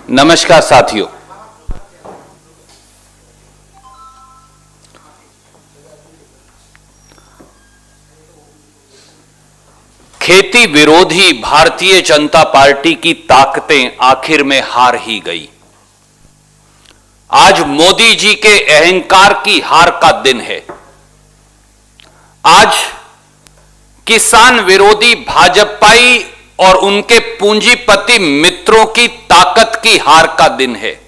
नमस्कार साथियों, खेती विरोधी भारतीय जनता पार्टी की ताकतें आखिर में हार ही गई। आज मोदी जी के अहंकार की हार का दिन है। आज किसान विरोधी भाजपाई और उनके पूंजीपति मित्रों की ताकत की हार का दिन है।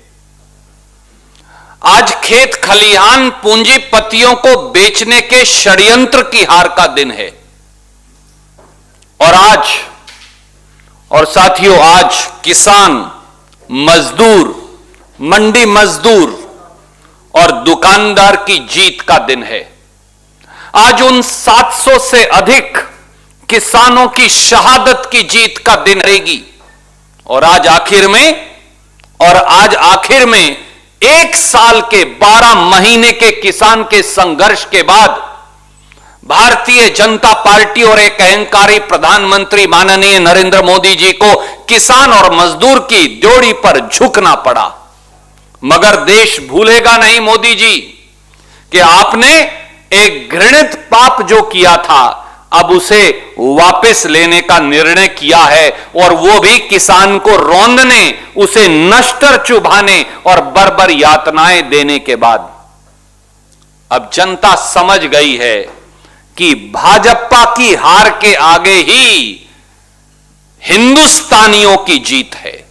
आज खेत खलिहान पूंजीपतियों को बेचने के षड्यंत्र की हार का दिन है। और साथियों, आज किसान, मजदूर, मंडी मजदूर और दुकानदार की जीत का दिन है। आज उन 700 से अधिक किसानों की शहादत की जीत का दिन रहेगी। और आज आखिर में 1 साल के 12 महीने के किसान के संघर्ष के बाद भारतीय जनता पार्टी और एक अहंकारी प्रधानमंत्री माननीय नरेंद्र मोदी जी को किसान और मजदूर की ड्योढ़ी पर झुकना पड़ा। मगर देश भूलेगा नहीं मोदी जी कि आपने एक घृणित पाप जो किया था, अब उसे वापस लेने का निर्णय किया है, और वो भी किसान को रौंदने, उसे नश्तर चुभाने और बर्बर यातनाएं देने के बाद। अब जनता समझ गई है कि भाजपा की हार के आगे ही हिंदुस्तानियों की जीत है।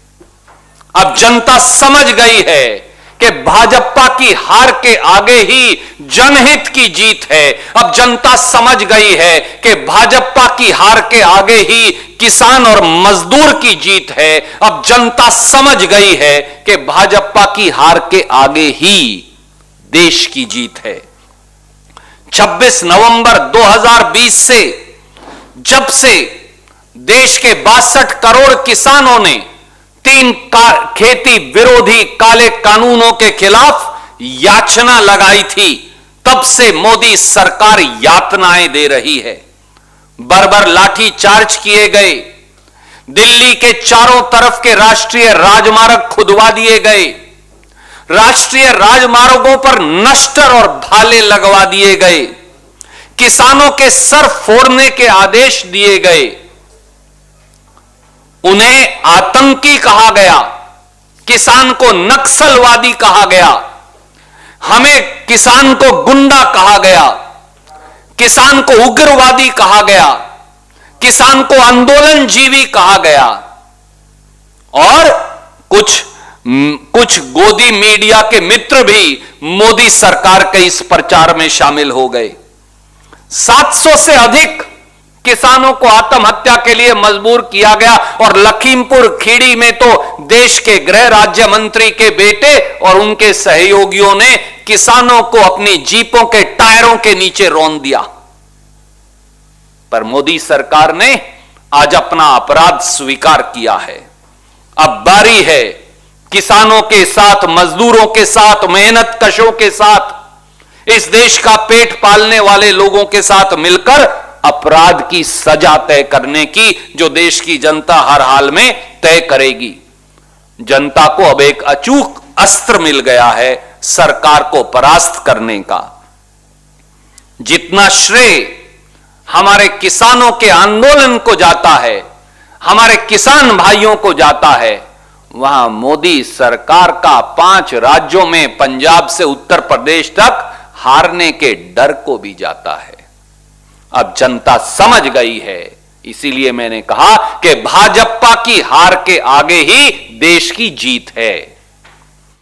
अब जनता समझ गई है कि भाजपा की हार के आगे ही जनहित की जीत है। अब जनता समझ गई है कि भाजपा की हार के आगे ही किसान और मजदूर की जीत है। अब जनता समझ गई है कि भाजपा की हार के आगे ही देश की जीत है। 26 नवंबर 2020 से, जब से देश के 62 करोड़ किसानों ने 3 खेती विरोधी काले कानूनों के खिलाफ याचना लगाई थी, तब से मोदी सरकार यातनाएं दे रही है। बर्बर लाठी चार्ज किए गए, दिल्ली के चारों तरफ के राष्ट्रीय राजमार्ग खुदवा दिए गए, राष्ट्रीय राजमार्गों पर नश्तर और भाले लगवा दिए गए, किसानों के सर फोड़ने के आदेश दिए गए, उन्हें आतंकी कहा गया, किसान को नक्सलवादी कहा गया, हमें किसान को गुंडा कहा गया, किसान को उग्रवादी कहा गया, किसान को आंदोलनजीवी कहा गया। और कुछ गोदी मीडिया के मित्र भी मोदी सरकार के इस प्रचार में शामिल हो गए। 700 से अधिक किसानों को आत्महत्या के लिए मजबूर किया गया, और लखीमपुर खीरी में तो देश के गृह राज्य मंत्री के बेटे और उनके सहयोगियों ने किसानों को अपनी जीपों के टायरों के नीचे रौंद दिया। पर मोदी सरकार ने आज अपना अपराध स्वीकार किया है। अब बारी है किसानों के साथ, मजदूरों के साथ, मेहनत कशों के साथ, इस देश का पेट पालने वाले लोगों के साथ मिलकर अपराध की सजा तय करने की, जो देश की जनता हर हाल में तय करेगी। जनता को अब एक अचूक अस्त्र मिल गया है सरकार को परास्त करने का। जितना श्रेय हमारे किसानों के आंदोलन को जाता है, हमारे किसान भाइयों को जाता है, वहां मोदी सरकार का 5 राज्यों में पंजाब से उत्तर प्रदेश तक हारने के डर को भी जाता है। अब जनता समझ गई है, इसीलिए मैंने कहा कि भाजपा की हार के आगे ही देश की जीत है।